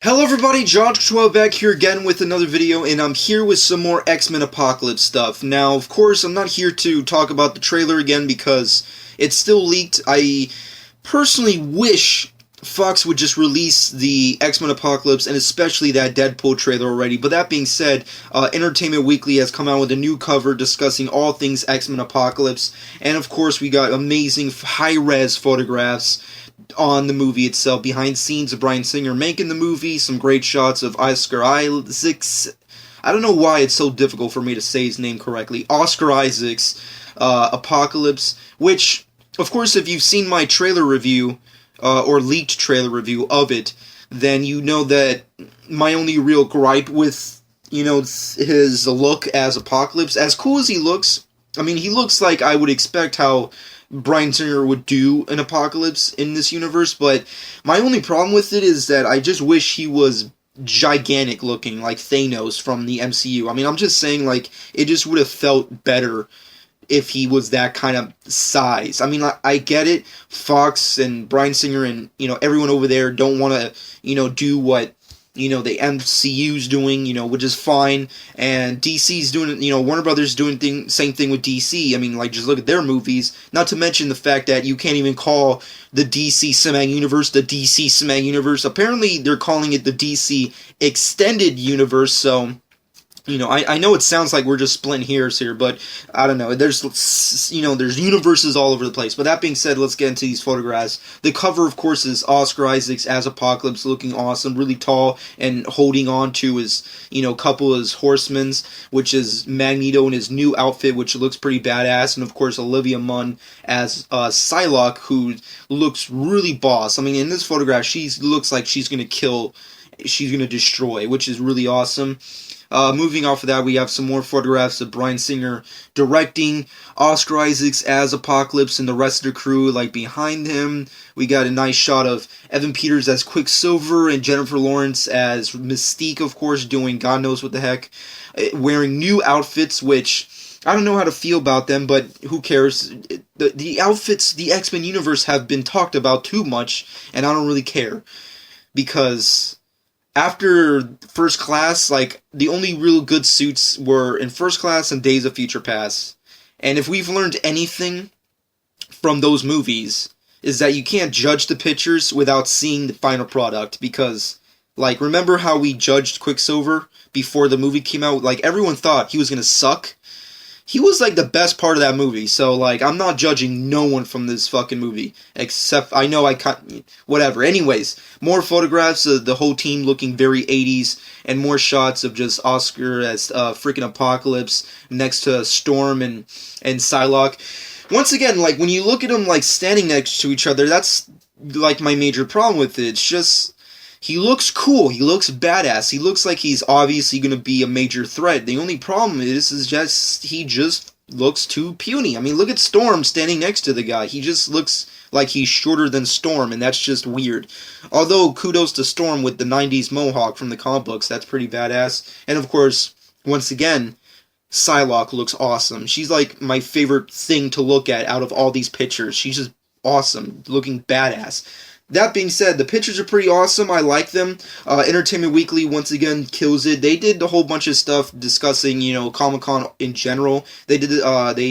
Hello everybody, Josh12 back here again with another video, and I'm here with some more X-Men Apocalypse stuff. Now, of course, I'm not here to talk about the trailer again because it's still leaked. I personally wish Fox would just release the X-Men Apocalypse, and especially that Deadpool trailer already. But that being said, Entertainment Weekly has come out with a new cover discussing all things X-Men Apocalypse, and of course we got amazing high-res photographs on the movie itself, behind scenes of Bryan Singer making the movie, some great shots of Oscar Isaac's, I don't know why it's so difficult for me to say his name correctly, Oscar Isaac's Apocalypse, which, of course, if you've seen my trailer review, or leaked trailer review of it, then you know that my only real gripe with, his look as Apocalypse, as cool as he looks, I mean, he looks like I would expect how Bryan Singer would do an Apocalypse in this universe, but my only problem with it is that I just wish he was gigantic looking, like Thanos from the MCU. I mean, I'm just saying, like, it just would have felt better if he was that kind of size. I mean, I get it, Fox and Bryan Singer and, everyone over there don't want to, do what the MCU's doing, which is fine, and DC's doing, Warner Brothers doing same thing with DC. I mean, like, just look at their movies, not to mention the fact that you can't even call the DC Cinematic Universe the DC Cinematic Universe. Apparently, they're calling it the DC Extended Universe, so I know it sounds like we're just splitting hairs here, but I don't know. There's universes all over the place. But that being said, let's get into these photographs. The cover, of course, is Oscar Isaac's as Apocalypse, looking awesome, really tall, and holding on to his, couple of his horsemen's, which is Magneto in his new outfit, which looks pretty badass, and of course Olivia Munn as Psylocke, who looks really boss. I mean, in this photograph, she looks like she's gonna destroy, which is really awesome. Moving off of that, we have some more photographs of Bryan Singer directing, Oscar Isaacs as Apocalypse, and the rest of the crew, like, behind him. We got a nice shot of Evan Peters as Quicksilver and Jennifer Lawrence as Mystique, of course, doing God knows what the heck, wearing new outfits, which I don't know how to feel about them, but who cares? The outfits, the X-Men universe, have been talked about too much, and I don't really care, because after First Class, like, the only real good suits were in First Class and Days of Future Past. And if we've learned anything from those movies, is that you can't judge the pictures without seeing the final product. Because, like, remember how we judged Quicksilver before the movie came out? Like, everyone thought he was gonna suck. He was, like, the best part of that movie, so, like, I'm not judging no one from this fucking movie, except, I know I can't, whatever. Anyways, more photographs of the whole team looking very 80s, and more shots of just Oscar as freaking Apocalypse next to Storm and Psylocke. Once again, like, when you look at them, like, standing next to each other, that's, like, my major problem with it. It's just, he looks cool, he looks badass, he looks like he's obviously going to be a major threat. The only problem is just, he just looks too puny. I mean, look at Storm standing next to the guy. He just looks like he's shorter than Storm, and that's just weird. Although, kudos to Storm with the 90s mohawk from the comic books, that's pretty badass. And of course, once again, Psylocke looks awesome. She's like my favorite thing to look at out of all these pictures. She's just awesome, looking badass. That being said, the pictures are pretty awesome. I like them. Entertainment Weekly, once again, kills it. They did a whole bunch of stuff discussing, Comic-Con in general. They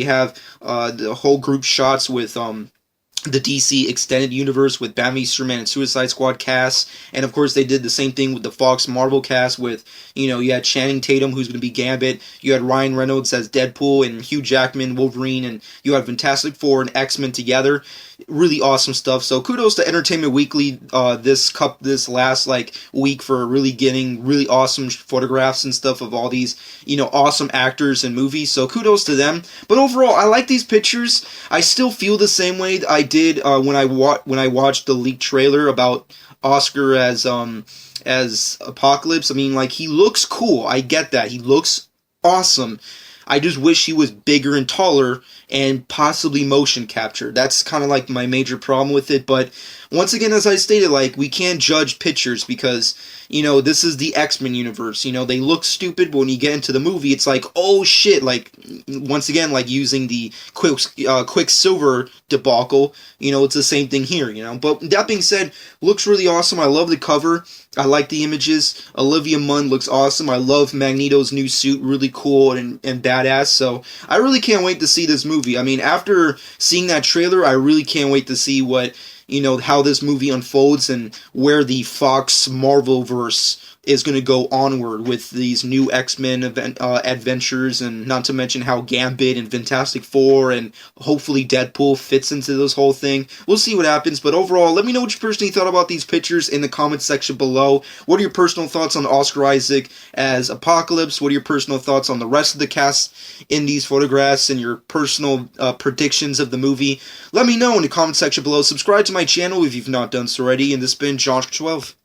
have the whole group shots with the DC Extended Universe with Batman, Superman, and Suicide Squad cast. And of course, they did the same thing with the Fox Marvel cast with, you had Channing Tatum, who's going to be Gambit. You had Ryan Reynolds as Deadpool, and Hugh Jackman, Wolverine, and you had Fantastic Four and X-Men together. Really awesome stuff. So kudos to Entertainment Weekly this last, like, week for really getting really awesome photographs and stuff of all these, awesome actors and movies. So kudos to them. But overall, I like these pictures. I still feel the same way I did when I watched the leaked trailer about Oscar as Apocalypse. I mean, like, he looks cool. I get that. He looks awesome. I just wish he was bigger and taller and possibly motion captured. That's kind of like my major problem with it. But once again, as I stated, like, we can't judge pictures because this is the X-Men universe. They look stupid, but when you get into the movie, it's like, oh shit, like, once again, like using the Quicksilver debacle, it's the same thing here, But that being said, looks really awesome. I love the cover. I like the images. Olivia Munn looks awesome. I love Magneto's new suit, really cool and badass. So I really can't wait to see this movie. I mean, after seeing that trailer, I really can't wait to see what, how this movie unfolds and where the Fox Marvelverse is going to go onward with these new X-Men adventures, and not to mention how Gambit and Fantastic Four and hopefully Deadpool fits into this whole thing. We'll see what happens, but overall, let me know what you personally thought about these pictures in the comments section below. What are your personal thoughts on Oscar Isaac as Apocalypse? What are your personal thoughts on the rest of the cast in these photographs and your personal predictions of the movie? Let me know in the comment section below. Subscribe to my channel if you've not done so already, and this has been Josh12.